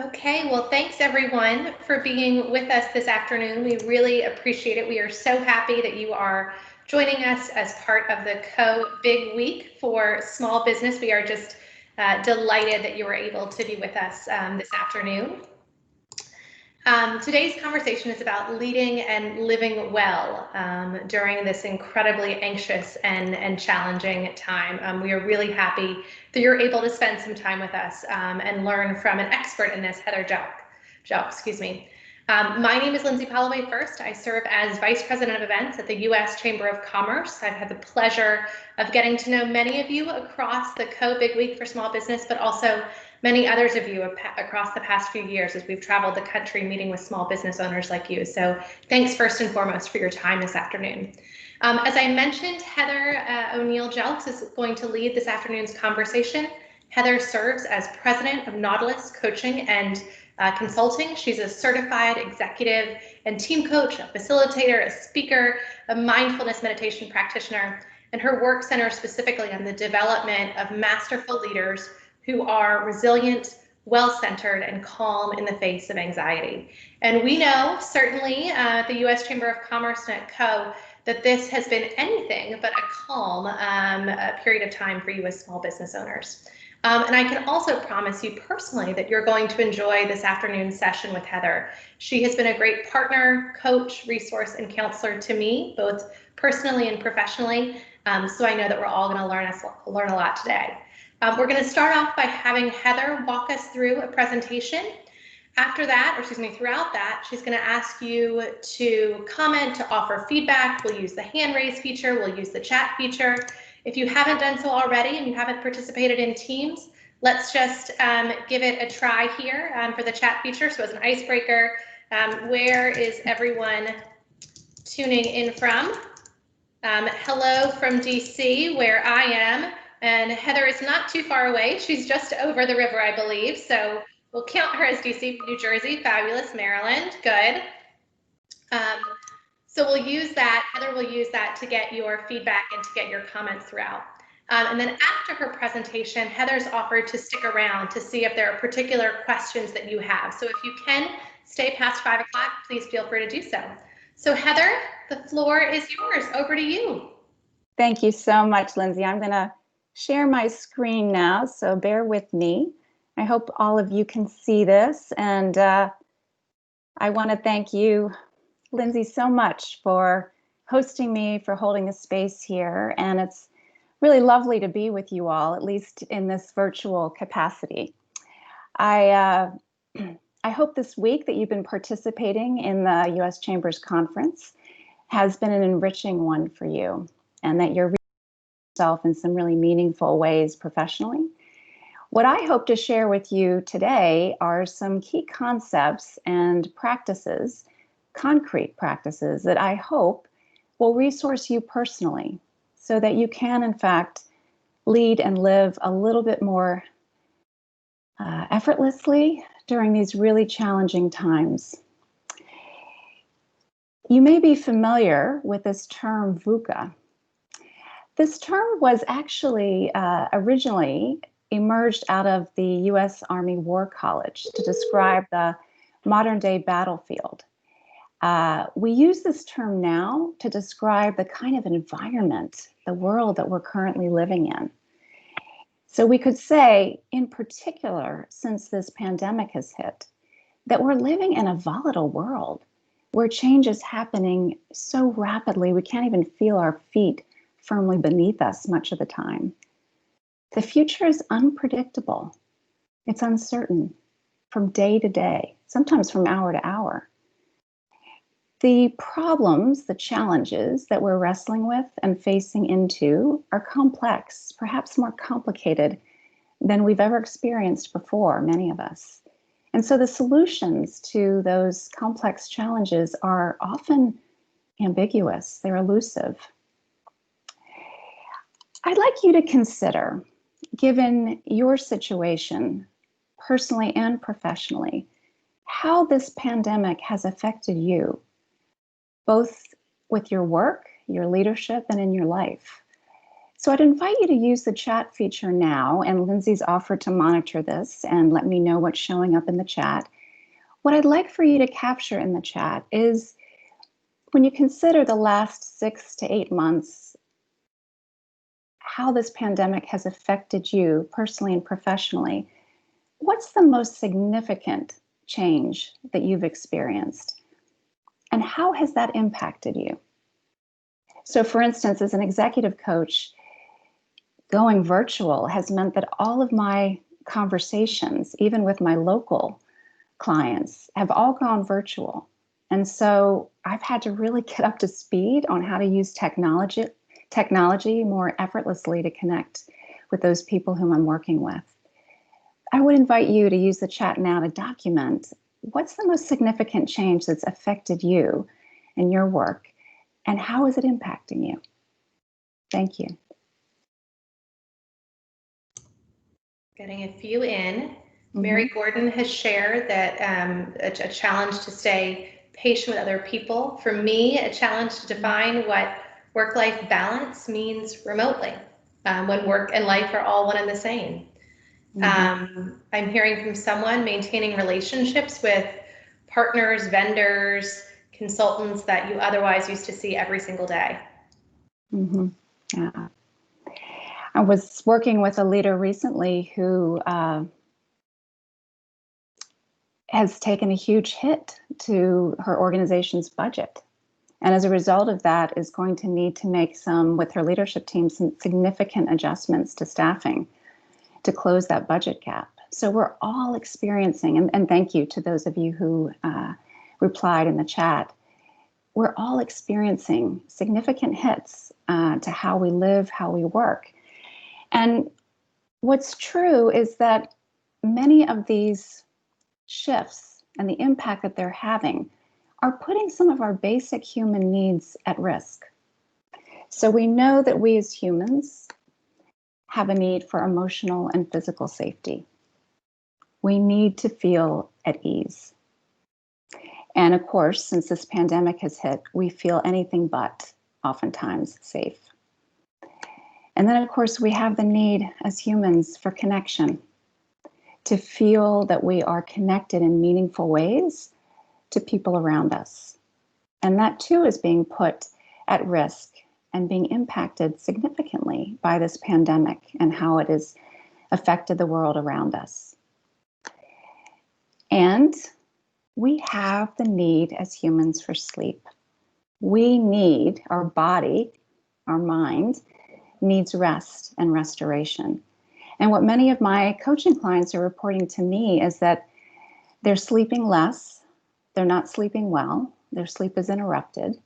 Okay, well, thanks everyone for being with us this afternoon. We really appreciate it. We are so happy that you are joining us as part of the Big Week for small business. We are just delighted that you were able to be with us this afternoon. Today's conversation is about leading and living well during this incredibly anxious and challenging time. We are really happy that you're able to spend some time with us and learn from an expert in this, Heather Jelks, excuse me. My name is Lyndsay Polloway. First, I serve as Vice President of Events at the U.S. Chamber of Commerce. I've had the pleasure of getting to know many of you across the Big Week for Small Business, but also many others of you across the past few years as we've traveled the country meeting with small business owners like you. So thanks first and foremost for your time this afternoon. As I mentioned, Heather O'Neill Jelks is going to lead this afternoon's conversation. Heather serves as president of Nautilus Coaching and Consulting. She's a certified executive and team coach, a facilitator, a speaker, a mindfulness meditation practitioner, and her work centers specifically on the development of masterful leaders who are resilient, well-centered, and calm in the face of anxiety. And we know, certainly, at the U.S. Chamber of Commerce and at CO, that this has been anything but a calm period of time for you as small business owners. And I can also promise you personally that you're going to enjoy this afternoon's session with Heather. She has been a great partner, coach, resource, and counselor to me, both personally and professionally. So I know that we're all going to learn a lot today. We're going to start off by having Heather walk us through a presentation. After that, or excuse me, throughout that, she's going to ask you to comment, to offer feedback. We'll use the hand raise feature. We'll use the chat feature. If you haven't done so already and you haven't participated in Teams, let's just give it a try here for the chat feature. So as an icebreaker, where is everyone tuning in from? Hello from DC, where I am. And Heather is not too far away. She's just over the river, I believe. So we'll count her as DC, New Jersey, fabulous, Maryland, good. So we'll use that, Heather will use that to get your feedback and to get your comments throughout. And then after her presentation, Heather's offered to stick around to see if there are particular questions that you have. So if you can stay past 5 o'clock, please feel free to do so. So Heather, the floor is yours. Over to you. Thank you so much, Lyndsay. I'm going to share my screen now, so bear with me. I hope all of you can see this, and I want to thank you, Lyndsay, so much for hosting me, for holding a space here, and it's really lovely to be with you all, at least in this virtual capacity. I hope this week that you've been participating in the U.S. Chambers Conference has been an enriching one for you, and that you're yourself in some really meaningful ways professionally. What I hope to share with you today are some key concepts and practices, concrete practices, that I hope will resource you personally so that you can, in fact, lead and live a little bit more effortlessly during these really challenging times. You may be familiar with this term VUCA. This term was actually originally emerged out of the U.S. Army War College to describe the modern day battlefield. We use this term now to describe the kind of environment, the world that we're currently living in. So we could say, in particular, since this pandemic has hit, that we're living in a volatile world where change is happening so rapidly we can't even feel our feet firmly beneath us much of the time. The future is unpredictable. It's uncertain from day to day, sometimes from hour to hour. The problems, the challenges that we're wrestling with and facing into are complex, perhaps more complicated than we've ever experienced before, many of us. And so the solutions to those complex challenges are often ambiguous, they're elusive. I'd like you to consider, given your situation, personally and professionally, how this pandemic has affected you, both with your work, your leadership, and in your life. So I'd invite you to use the chat feature now, and Lyndsay's offered to monitor this and let me know what's showing up in the chat. What I'd like for you to capture in the chat is, when you consider the last 6 to 8 months, how this pandemic has affected you personally and professionally, what's the most significant change that you've experienced? And how has that impacted you? So for instance, as an executive coach, going virtual has meant that all of my conversations, even with my local clients, have all gone virtual. And so I've had to really get up to speed on how to use technology more effortlessly to connect with those people whom I'm working with. I would invite you to use the chat now to document what's the most significant change that's affected you in your work, and how is it impacting you? Thank you. Getting a few in. Mary Gordon has shared that a challenge to stay patient with other people. For me, a challenge to define what work-life balance means remotely, when work and life are all one and the same. I'm hearing from someone maintaining relationships with partners, vendors, consultants that you otherwise used to see every single day. Yeah. I was working with a leader recently who has taken a huge hit to her organization's budget. And as a result of that, is going to need to make with her leadership team, some significant adjustments to staffing to close that budget gap. So we're all experiencing, and thank you to those of you who replied in the chat, we're all experiencing significant hits to how we live, how we work. And what's true is that many of these shifts and the impact that they're having are putting some of our basic human needs at risk. So we know that we as humans have a need for emotional and physical safety. We need to feel at ease. And of course, since this pandemic has hit, we feel anything but oftentimes safe. And then of course, we have the need as humans for connection, to feel that we are connected in meaningful ways to people around us. And that too is being put at risk and being impacted significantly by this pandemic and how it has affected the world around us. And we have the need as humans for sleep. We need, our body, our mind, needs rest and restoration. And what many of my coaching clients are reporting to me is that they're sleeping less, they're not sleeping well, their sleep is interrupted.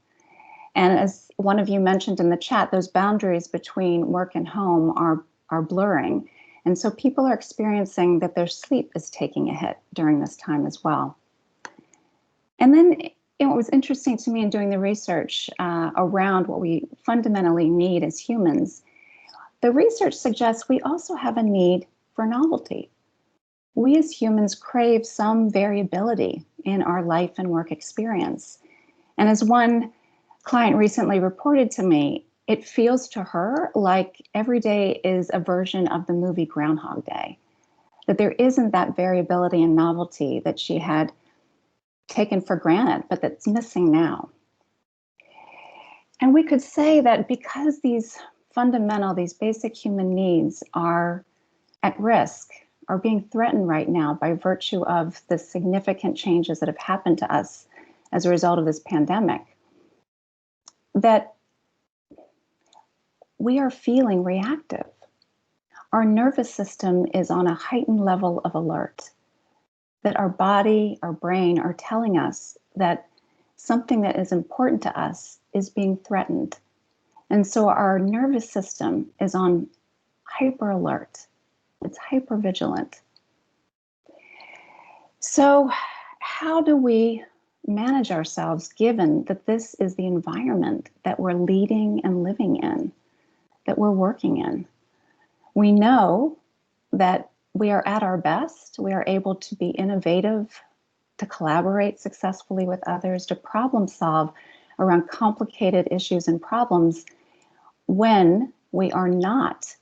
And as one of you mentioned in the chat, those boundaries between work and home are blurring. And so people are experiencing that their sleep is taking a hit during this time as well. And then what was interesting to me in doing the research around what we fundamentally need as humans, the research suggests we also have a need for novelty. We as humans crave some variability in our life and work experience. And as one client recently reported to me, it feels to her like every day is a version of the movie Groundhog Day, that there isn't that variability and novelty that she had taken for granted, but that's missing now. And we could say that because these basic human needs are at risk, are being threatened right now by virtue of the significant changes that have happened to us as a result of this pandemic, that we are feeling reactive. Our nervous system is on a heightened level of alert, that our body, our brain are telling us that something that is important to us is being threatened. And so our nervous system is on hyper alert. It's hyper vigilant. So how do we manage ourselves given that this is the environment that we're leading and living in, that we're working in? We know that we are at our best. We are able to be innovative, to collaborate successfully with others, to problem solve around complicated issues and problems when we are not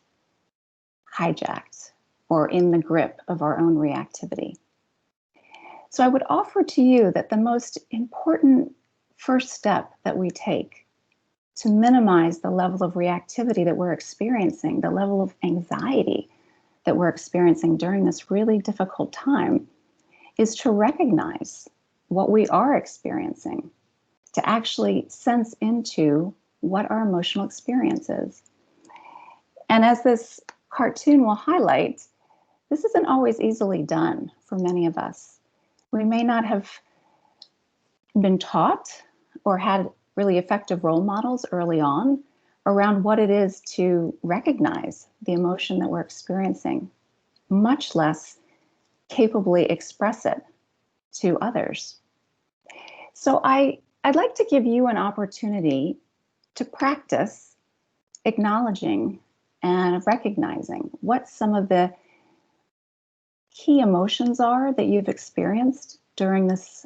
hijacked or in the grip of our own reactivity. So I would offer to you that the most important first step that we take to minimize the level of reactivity that we're experiencing, the level of anxiety that we're experiencing during this really difficult time, is to recognize what we are experiencing, to actually sense into what our emotional experience is. And as this cartoon will highlight, this isn't always easily done for many of us. We may not have been taught or had really effective role models early on around what it is to recognize the emotion that we're experiencing, much less capably express it to others. So I'd like to give you an opportunity to practice acknowledging and recognizing what some of the key emotions are that you've experienced during this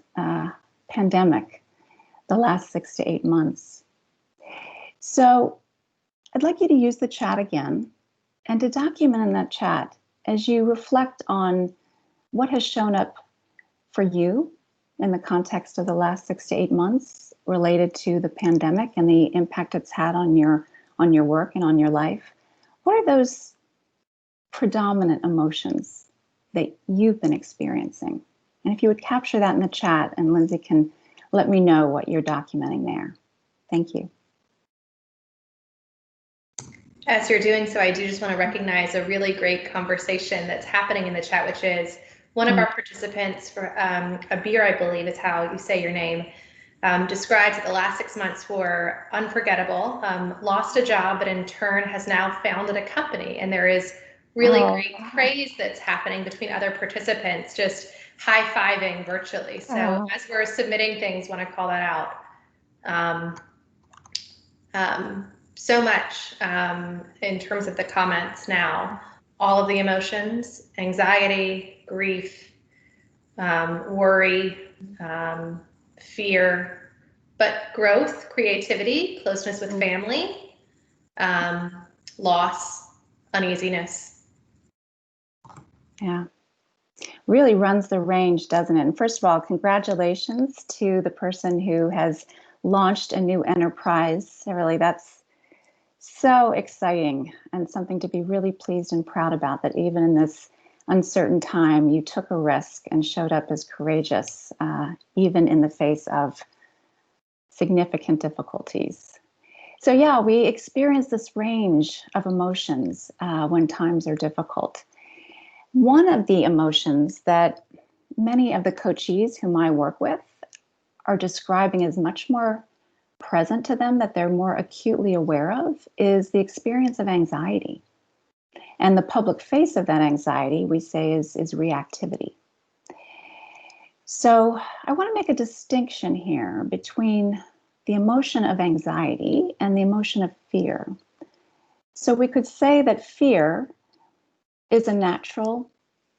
pandemic, the last 6 to 8 months. So I'd like you to use the chat again and to document in that chat as you reflect on what has shown up for you in the context of the last 6 to 8 months related to the pandemic and the impact it's had on your work and on your life. What are those predominant emotions that you've been experiencing? And if you would capture that in the chat, and Lyndsay can let me know what you're documenting there. Thank you. As you're doing so, I do just want to recognize a really great conversation that's happening in the chat, which is one of our participants for Abir, I believe is how you say your name, describes that the last 6 months were unforgettable, lost a job, but in turn has now founded a company. And there is really great praise that's happening between other participants, just high-fiving virtually. So as we're submitting things, want to call that out. So much in terms of the comments now, all of the emotions, anxiety, grief, worry, fear, but growth, creativity, closeness with family, loss, uneasiness. Yeah, really runs the range, doesn't it? And first of all, congratulations to the person who has launched a new enterprise. Really, that's so exciting and something to be really pleased and proud about, that even in this uncertain time, you took a risk and showed up as courageous, even in the face of significant difficulties. So yeah, we experience this range of emotions when times are difficult. One of the emotions that many of the coachees whom I work with are describing as much more present to them, that they're more acutely aware of, is the experience of anxiety. And the public face of that anxiety, we say, is reactivity. So I want to make a distinction here between the emotion of anxiety and the emotion of fear. So we could say that fear is a natural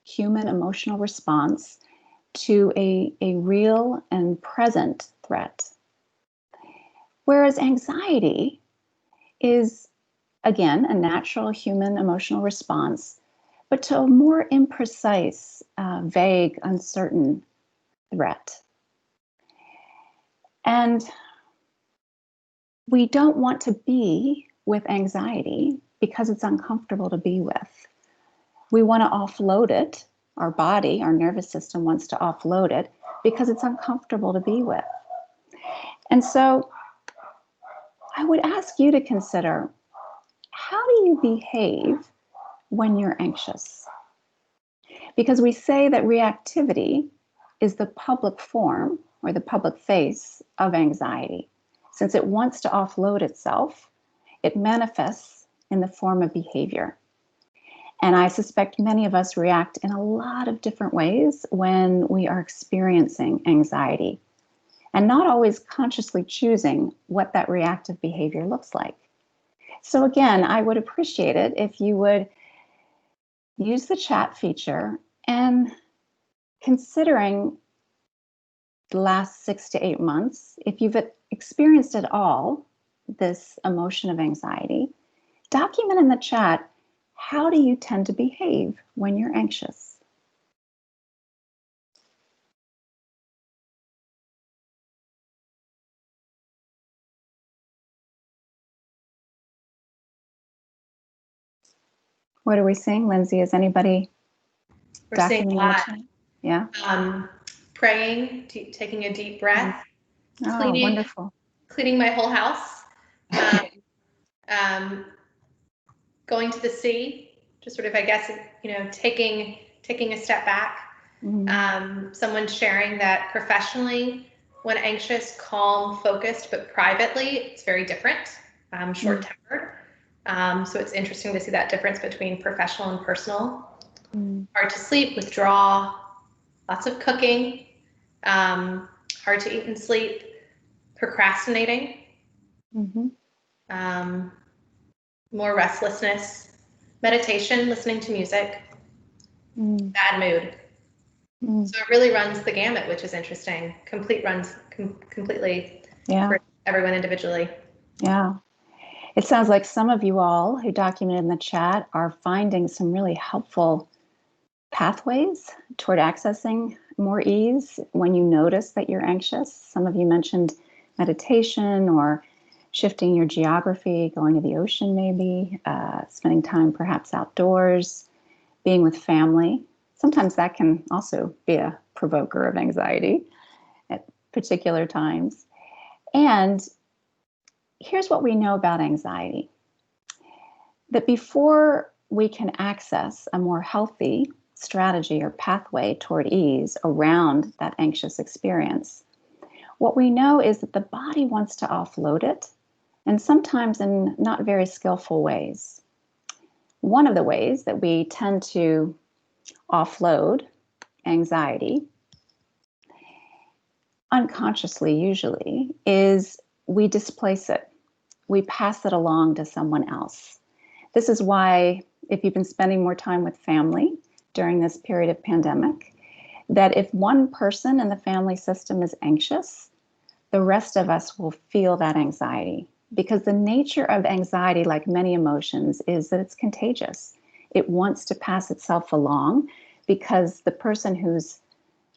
human emotional response to a real and present threat. Whereas anxiety is, again, a natural human emotional response, but to a more imprecise, vague, uncertain threat. And we don't want to be with anxiety because it's uncomfortable to be with. We want to offload it. Our body, our nervous system wants to offload it because it's uncomfortable to be with. And so I would ask you to consider, how do you behave when you're anxious? Because we say that reactivity is the public form or the public face of anxiety. Since it wants to offload itself, it manifests in the form of behavior. And I suspect many of us react in a lot of different ways when we are experiencing anxiety, and not always consciously choosing what that reactive behavior looks like. So again, I would appreciate it if you would use the chat feature and, considering the last 6 to 8 months, if you've experienced at all this emotion of anxiety, document in the chat, how do you tend to behave when you're anxious? What are we seeing, Lyndsay? Is anybody documenting in the chat? Yeah. Praying, taking a deep breath, Oh, wonderful. Cleaning my whole house, going to the sea, just sort of, I guess, taking a step back. Someone sharing that professionally, when anxious, calm, focused, but privately, it's very different, short-tempered. So it's interesting to see that difference between professional and personal. Hard to sleep, withdraw, lots of cooking, hard to eat and sleep, procrastinating, more restlessness, meditation, listening to music, bad mood. So it really runs the gamut, which is interesting. Completely for everyone individually. Yeah. It sounds like some of you all who documented in the chat are finding some really helpful pathways toward accessing more ease when you notice that you're anxious. Some of you mentioned meditation or shifting your geography, going to the ocean maybe, spending time perhaps outdoors, being with family. Sometimes that can also be a provoker of anxiety at particular times. And here's what we know about anxiety, that before we can access a more healthy strategy or pathway toward ease around that anxious experience, what we know is that the body wants to offload it, and sometimes in not very skillful ways. One of the ways that we tend to offload anxiety, unconsciously usually, is we displace it. We pass it along to someone else. This is why, if you've been spending more time with family during this period of pandemic, that if one person in the family system is anxious, the rest of us will feel that anxiety. Because the nature of anxiety, like many emotions, is that it's contagious. It wants to pass itself along because the person who's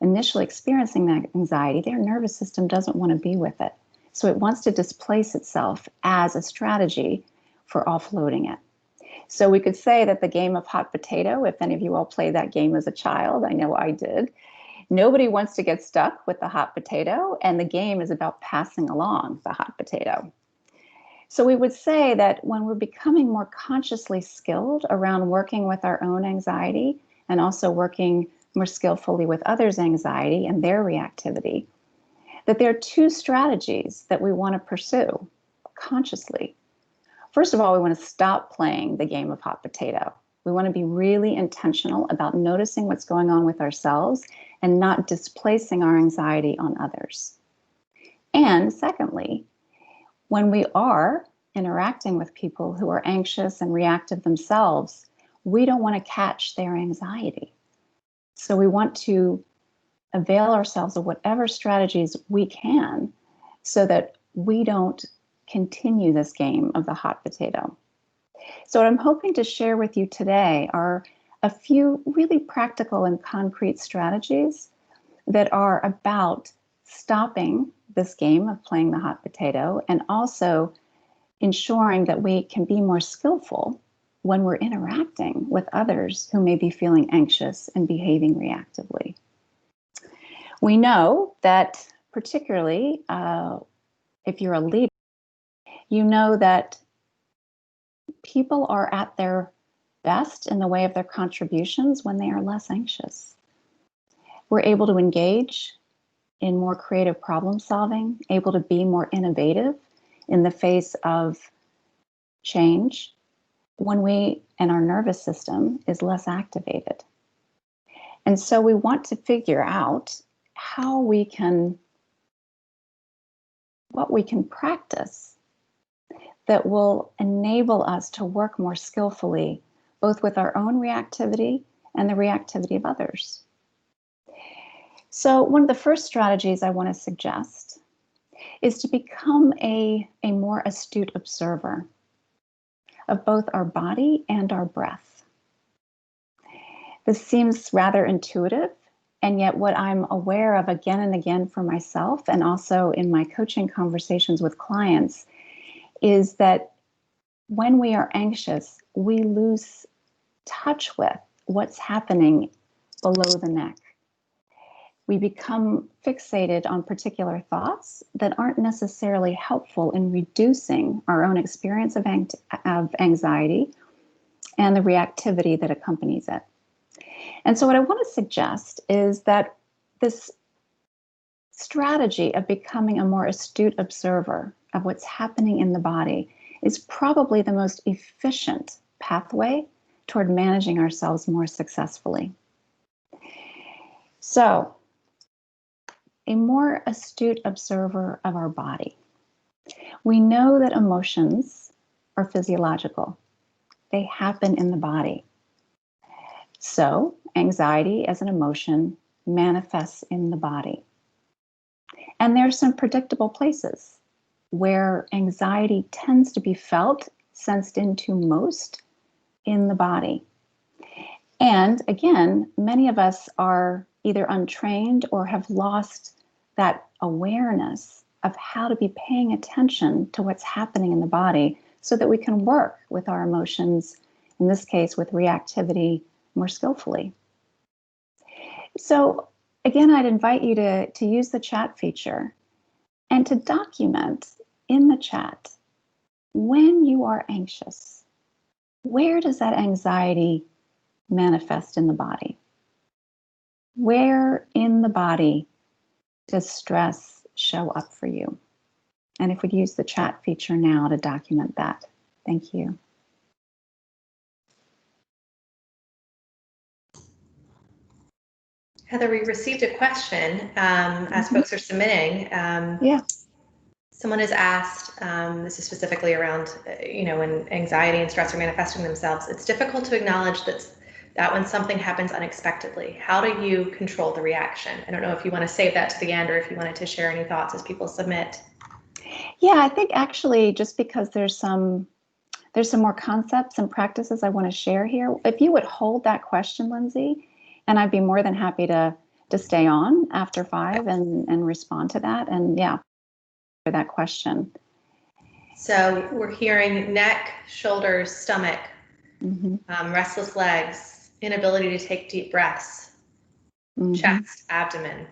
initially experiencing that anxiety, their nervous system doesn't want to be with it. So it wants to displace itself as a strategy for offloading it. So we could say that the game of hot potato, if any of you all played that game as a child, I know I did, nobody wants to get stuck with the hot potato, and the game is about passing along the hot potato. So we would say that when we're becoming more consciously skilled around working with our own anxiety and also working more skillfully with others' anxiety and their reactivity, that there are two strategies that we want to pursue consciously. First of all, we want to stop playing the game of hot potato. We want to be really intentional about noticing what's going on with ourselves and not displacing our anxiety on others. And secondly, when we are interacting with people who are anxious and reactive themselves, we don't want to catch their anxiety. So we want to avail ourselves of whatever strategies we can so that we don't continue this game of the hot potato. So what I'm hoping to share with you today are a few really practical and concrete strategies that are about stopping this game of playing the hot potato and also ensuring that we can be more skillful when we're interacting with others who may be feeling anxious and behaving reactively. We know that particularly if you're a leader, you know that people are at their best in the way of their contributions when they are less anxious. We're able to engage in more creative problem solving, able to be more innovative in the face of change when we and our nervous system is less activated. And so we want to figure out how we can, what we can practice that will enable us to work more skillfully, both with our own reactivity and the reactivity of others. So one of the first strategies I want to suggest is to become a more astute observer. of both our body and our breath. This seems rather intuitive, and yet what I'm aware of again and again for myself, and also in my coaching conversations with clients, is that when we are anxious, we lose touch with what's happening below the neck. We become fixated on particular thoughts that aren't necessarily helpful in reducing our own experience of anxiety and the reactivity that accompanies it. And so what I want to suggest is that this strategy of becoming a more astute observer of what's happening in the body is probably the most efficient pathway toward managing ourselves more successfully. So, a more astute observer of our body. We know that emotions are physiological. They happen in the body. So, anxiety as an emotion manifests in the body. And there are some predictable places where anxiety tends to be felt, sensed into most in the body. And again, many of us are either untrained or have lost that awareness of how to be paying attention to what's happening in the body so that we can work with our emotions, in this case with reactivity, more skillfully. So again, I'd invite you to use the chat feature and to document in the chat when you are anxious. Where does that anxiety manifest in the body? Where in the body does stress show up for you? And if we'd use the chat feature now to document that. Thank you. Heather, we received a question as folks are submitting. Yeah. Someone has asked, this is specifically around, when anxiety and stress are manifesting themselves, it's difficult to acknowledge that when something happens unexpectedly. How do you control the reaction? I don't know if you want to save that to the end or if you wanted to share any thoughts as people submit. Yeah, I think actually just because there's some more concepts and practices I want to share here. If you would hold that question, Lyndsay, and I'd be more than happy to stay on after 5 and respond to that. And yeah, for that question. So we're hearing neck, shoulders, stomach, restless legs, inability to take deep breaths, chest, abdomen.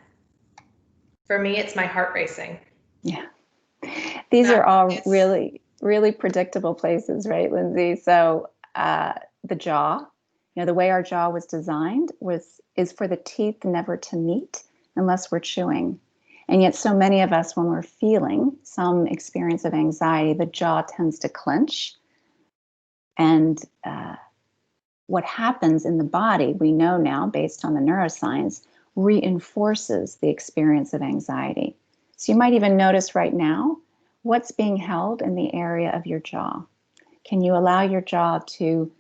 For me, it's my heart racing. Yeah. These are all really, really predictable places, right, Lyndsay? So the jaw, the way our jaw was designed is for the teeth never to meet unless we're chewing. And yet so many of us, when we're feeling some experience of anxiety, the jaw tends to clench. And what happens in the body, we know now, based on the neuroscience, reinforces the experience of anxiety. So you might even notice right now what's being held in the area of your jaw. Can you allow your jaw to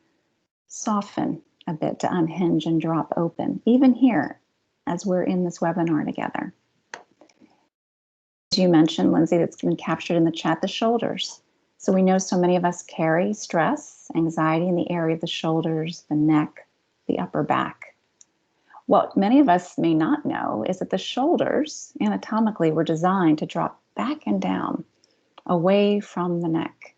soften a bit, to unhinge and drop open, even here as we're in this webinar together? As you mentioned, Lyndsay, that's been captured in the chat, the shoulders. So we know so many of us carry stress, anxiety in the area of the shoulders, the neck, the upper back. What many of us may not know is that the shoulders anatomically were designed to drop back and down away from the neck.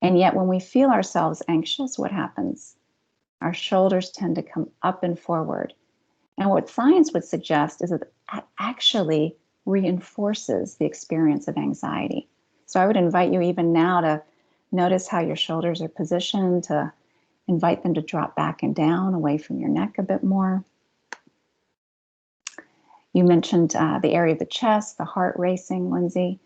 And yet when we feel ourselves anxious, what happens? Our shoulders tend to come up and forward. And what science would suggest is that that actually reinforces the experience of anxiety. So I would invite you even now to notice how your shoulders are positioned, to invite them to drop back and down away from your neck a bit more. You mentioned the area of the chest, the heart racing, Lyndsay.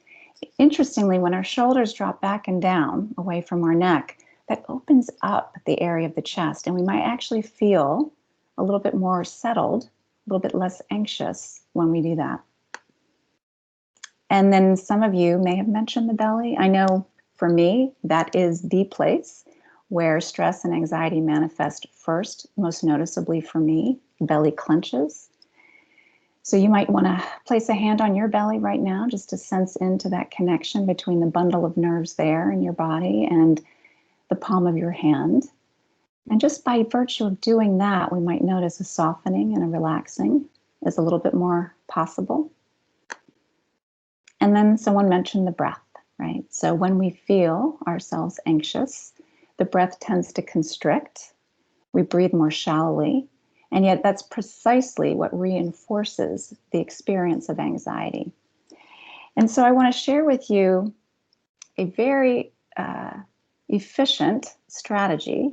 Interestingly, when our shoulders drop back and down away from our neck, that opens up the area of the chest, and we might actually feel a little bit more settled, a little bit less anxious when we do that. And then some of you may have mentioned the belly. I know for me, that is the place where stress and anxiety manifest first, most noticeably for me, belly clenches. So you might want to place a hand on your belly right now just to sense into that connection between the bundle of nerves there in your body and the palm of your hand. And just by virtue of doing that, we might notice a softening and a relaxing is a little bit more possible. And then someone mentioned the breath, right? So when we feel ourselves anxious, the breath tends to constrict. We breathe more shallowly. And yet that's precisely what reinforces the experience of anxiety. And so I want to share with you a very efficient strategy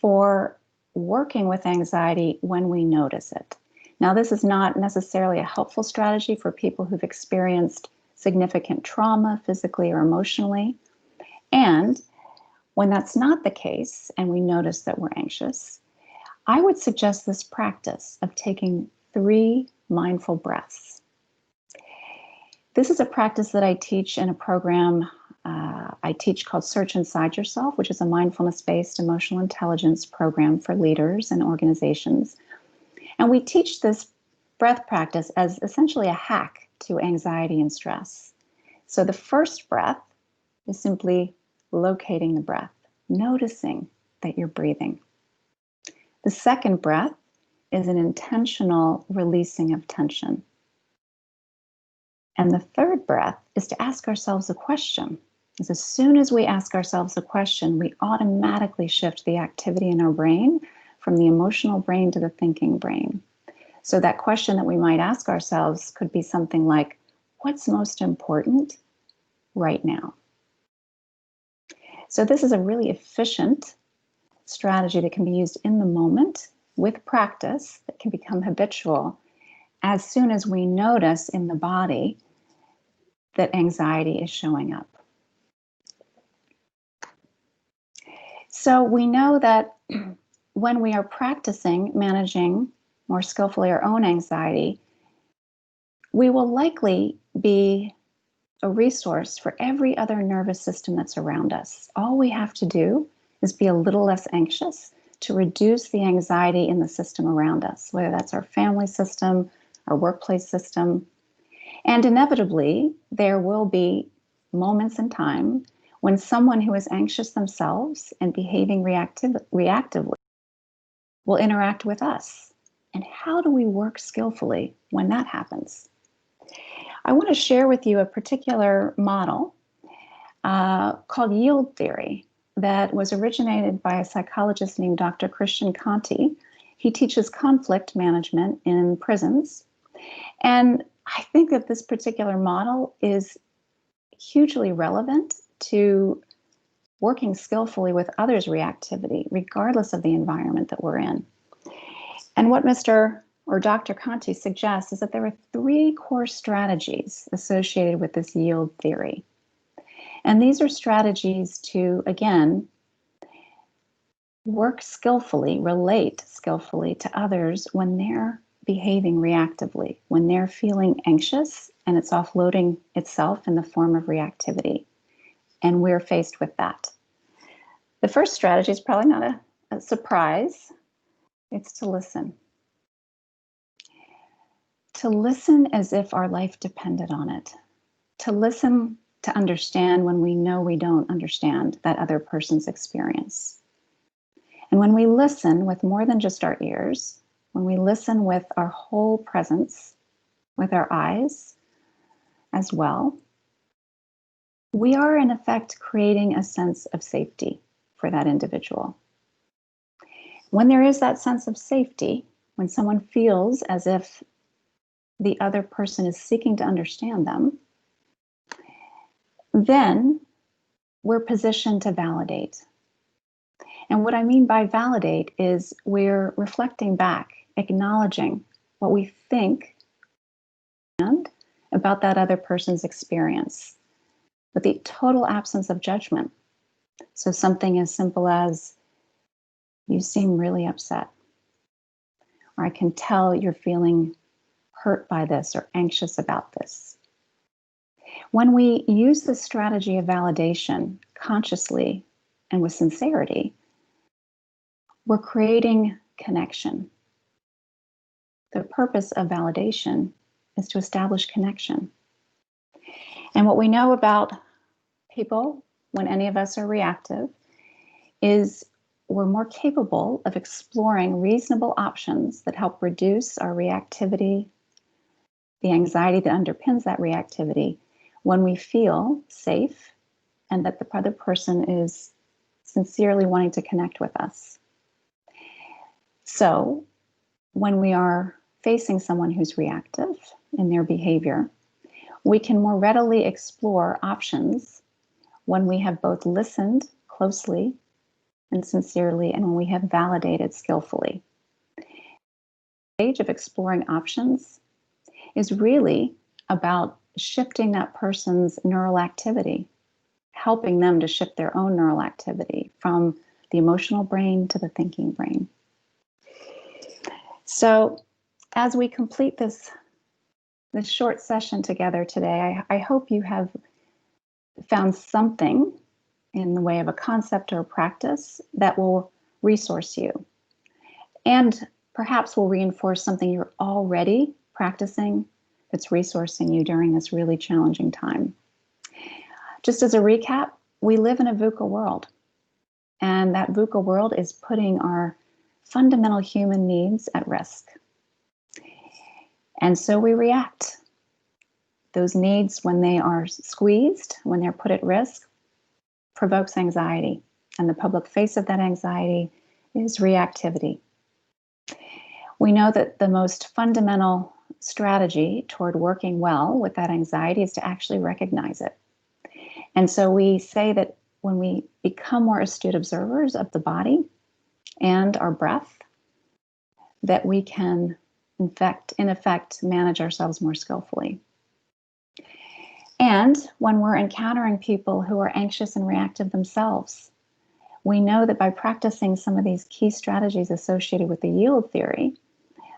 for working with anxiety when we notice it. Now, this is not necessarily a helpful strategy for people who've experienced significant trauma, physically or emotionally. And when that's not the case, and we notice that we're anxious, I would suggest this practice of taking 3 mindful breaths. This is a practice that I teach in a program I teach called Search Inside Yourself, which is a mindfulness-based emotional intelligence program for leaders and organizations. And we teach this breath practice as essentially a hack to anxiety and stress. So the first breath is simply locating the breath, noticing that you're breathing. The second breath is an intentional releasing of tension. And the third breath is to ask ourselves a question. Because as soon as we ask ourselves a question, we automatically shift the activity in our brain from the emotional brain to the thinking brain. So that question that we might ask ourselves could be something like, what's most important right now? So this is a really efficient strategy that can be used in the moment with practice that can become habitual as soon as we notice in the body that anxiety is showing up. So we know that when we are practicing managing more skillfully our own anxiety, we will likely be a resource for every other nervous system that's around us. All we have to do is be a little less anxious to reduce the anxiety in the system around us, whether that's our family system, our workplace system. And inevitably, there will be moments in time when someone who is anxious themselves and behaving reactively will interact with us. And how do we work skillfully when that happens? I want to share with you a particular model called yield theory that was originated by a psychologist named Dr. Christian Conti. He teaches conflict management in prisons. And I think that this particular model is hugely relevant to working skillfully with others' reactivity, regardless of the environment that we're in. And what Dr. Conti suggests is that there are 3 core strategies associated with this yield theory. And these are strategies to, again, work skillfully, relate skillfully to others when they're behaving reactively, when they're feeling anxious and it's offloading itself in the form of reactivity. And we're faced with that. The first strategy is probably not a surprise. It's to listen. To listen as if our life depended on it. To listen to understand when we know we don't understand that other person's experience. And when we listen with more than just our ears, when we listen with our whole presence, with our eyes as well, we are in effect creating a sense of safety for that individual. When there is that sense of safety, when someone feels as if the other person is seeking to understand them, then we're positioned to validate. And what I mean by validate is we're reflecting back, acknowledging what we think about that other person's experience, with the total absence of judgment. So something as simple as, you seem really upset, or I can tell you're feeling hurt by this or anxious about this. When we use the strategy of validation consciously and with sincerity, we're creating connection. The purpose of validation is to establish connection. And what we know about people, when any of us are reactive, is we're more capable of exploring reasonable options that help reduce our reactivity, the anxiety that underpins that reactivity, when we feel safe and that the other person is sincerely wanting to connect with us. So when we are facing someone who's reactive in their behavior, we can more readily explore options when we have both listened closely and sincerely, and when we have validated skillfully. The stage of exploring options is really about shifting that person's neural activity, helping them to shift their own neural activity from the emotional brain to the thinking brain. So as we complete this short session together today, I hope you have found something in the way of a concept or a practice that will resource you and perhaps will reinforce something you're already practicing that's resourcing you during this really challenging time. Just as a recap, we live in a VUCA world, and that VUCA world is putting our fundamental human needs at risk. And so we react. Those needs, when they are squeezed, when they're put at risk, provokes anxiety. And the public face of that anxiety is reactivity. We know that the most fundamental strategy toward working well with that anxiety is to actually recognize it. And so we say that when we become more astute observers of the body and our breath, that we can, in effect, manage ourselves more skillfully. And when we're encountering people who are anxious and reactive themselves, we know that by practicing some of these key strategies associated with the yield theory,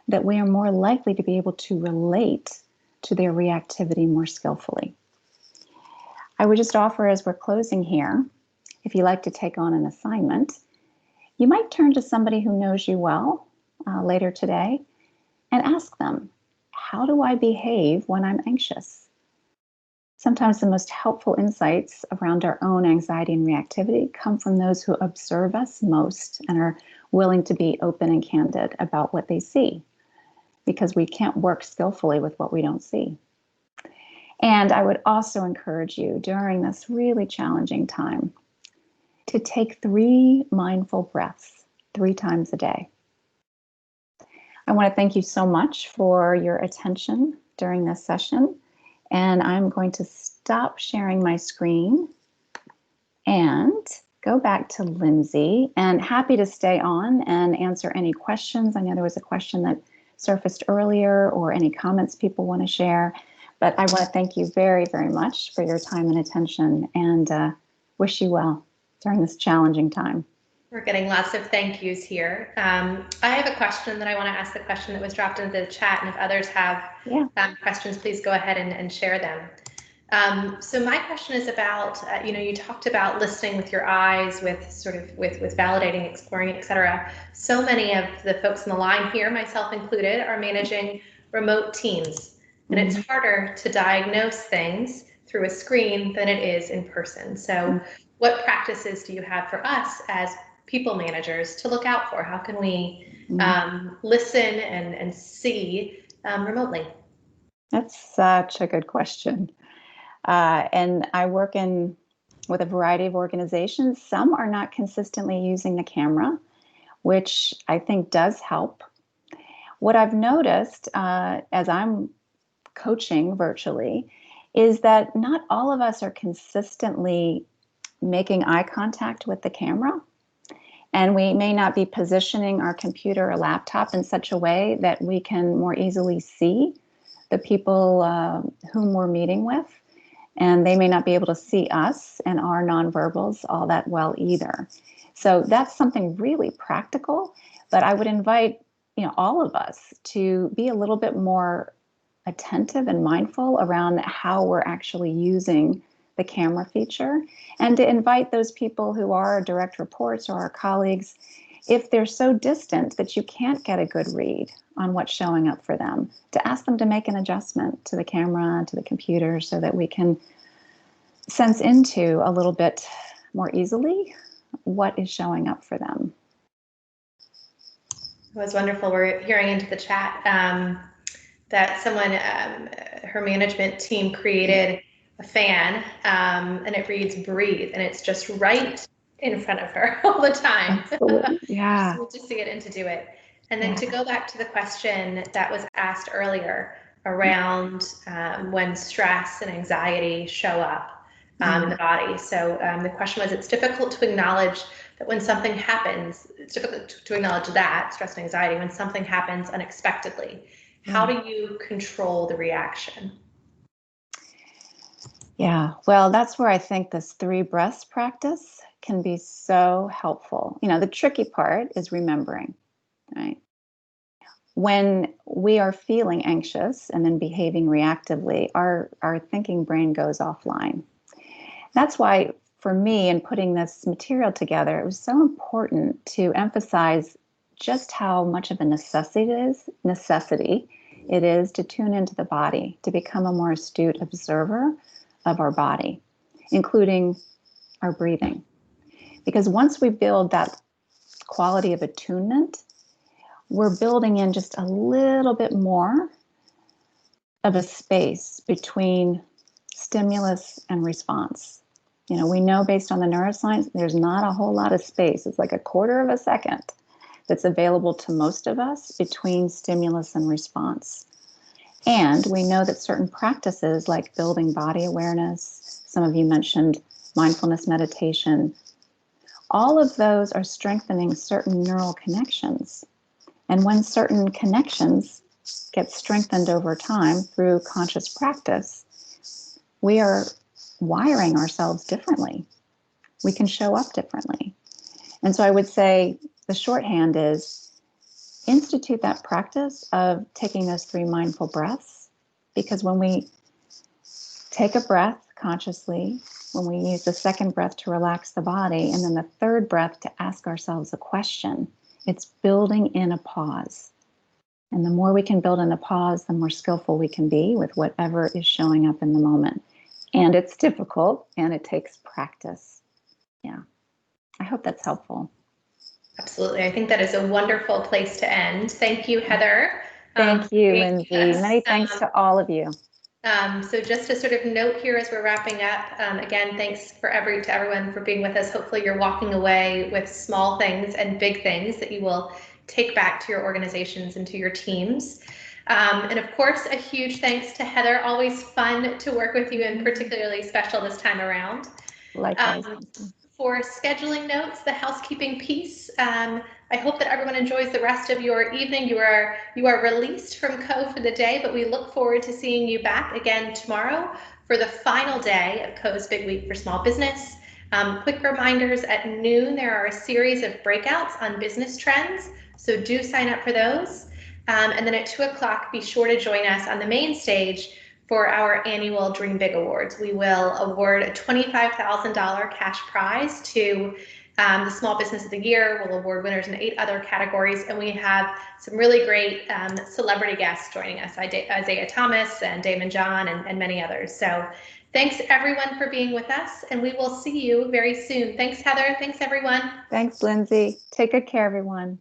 that we are more likely to be able to relate to their reactivity more skillfully. I would just offer, as we're closing here, if you like to take on an assignment, you might turn to somebody who knows you well later today and ask them, how do I behave when I'm anxious? Sometimes the most helpful insights around our own anxiety and reactivity come from those who observe us most and are willing to be open and candid about what they see, because we can't work skillfully with what we don't see. And I would also encourage you during this really challenging time to take 3 mindful breaths 3 times a day. I want to thank you so much for your attention during this session. And I'm going to stop sharing my screen and go back to Lyndsay, and happy to stay on and answer any questions. I know there was a question that surfaced earlier, or any comments people want to share, but I want to thank you very, very much for your time and attention, and wish you well during this challenging time. We're getting lots of thank yous here. I have a question that I want to ask, the question that was dropped into the chat, and if others have questions, please go ahead and share them. So my question is about, you talked about listening with your eyes, with validating, exploring, etc. So many of the folks on the line here, myself included, are managing remote teams, and it's harder to diagnose things through a screen than it is in person. So what practices do you have for us as people managers to look out for? How can we listen and see remotely? That's such a good question. And I work with a variety of organizations. Some are not consistently using the camera, which I think does help. What I've noticed as I'm coaching virtually is that not all of us are consistently making eye contact with the camera. And we may not be positioning our computer or laptop in such a way that we can more easily see the people whom we're meeting with. And they may not be able to see us and our nonverbals all that well either. So that's something really practical, but I would invite all of us to be a little bit more attentive and mindful around how we're actually using the camera feature, and to invite those people who are direct reports or our colleagues, if they're so distant that you can't get a good read on what's showing up for them, to ask them to make an adjustment to the camera, to the computer, so that we can sense into a little bit more easily what is showing up for them. It was wonderful. We're hearing into the chat that someone, her management team created a fan, and it reads "breathe," and it's just right in front of her all the time. Absolutely. Yeah. Just to see it and to do it. And then to go back to the question that was asked earlier around when stress and anxiety show up in the body. So the question was, it's difficult to acknowledge that when something happens, it's difficult to acknowledge that stress and anxiety when something happens unexpectedly. How do you control the reaction? Yeah, well, that's where I think this 3 breaths practice can be so helpful. You know, the tricky part is remembering, right? When we are feeling anxious and then behaving reactively, our thinking brain goes offline. That's why, for me, in putting this material together, it was so important to emphasize just how much of a necessity it is to tune into the body, to become a more astute observer of our body, including our breathing. Because once we build that quality of attunement, we're building in just a little bit more of a space between stimulus and response. You know, we know based on the neuroscience, there's not a whole lot of space. It's like a quarter of a second that's available to most of us between stimulus and response. And we know that certain practices like building body awareness, some of you mentioned mindfulness meditation, all of those are strengthening certain neural connections. And when certain connections get strengthened over time through conscious practice, we are wiring ourselves differently. We can show up differently. And so I would say the shorthand is institute that practice of taking those 3 mindful breaths, because when we take a breath consciously, when we use the second breath to relax the body, and then the third breath to ask ourselves a question, it's building in a pause. And the more we can build in a pause, the more skillful we can be with whatever is showing up in the moment. And it's difficult, and it takes practice. Yeah, I hope that's helpful. Absolutely. I think that is a wonderful place to end. Thank you, Heather. Thank you, Lyndsay. Many thanks to all of you. So just to sort of note here as we're wrapping up, again, thanks to everyone for being with us. Hopefully you're walking away with small things and big things that you will take back to your organizations and to your teams. And of course, a huge thanks to Heather. Always fun to work with you, and particularly special this time around. Likewise. For scheduling notes, the housekeeping piece, I hope that everyone enjoys the rest of your evening. You are released from Co for the day, but we look forward to seeing you back again tomorrow for the final day of Co's Big Week for Small Business. Quick reminders, at noon there are a series of breakouts on business trends, so do sign up for those. And then at 2 o'clock, be sure to join us on the main stage for our annual Dream Big Awards. We will award a $25,000 cash prize to the Small Business of the Year. We'll award winners in 8 other categories, and we have some really great celebrity guests joining us, Isaiah Thomas and Damon John and many others. So thanks everyone for being with us, and we will see you very soon. Thanks, Heather. Thanks, everyone. Thanks, Lyndsay. Take good care, everyone.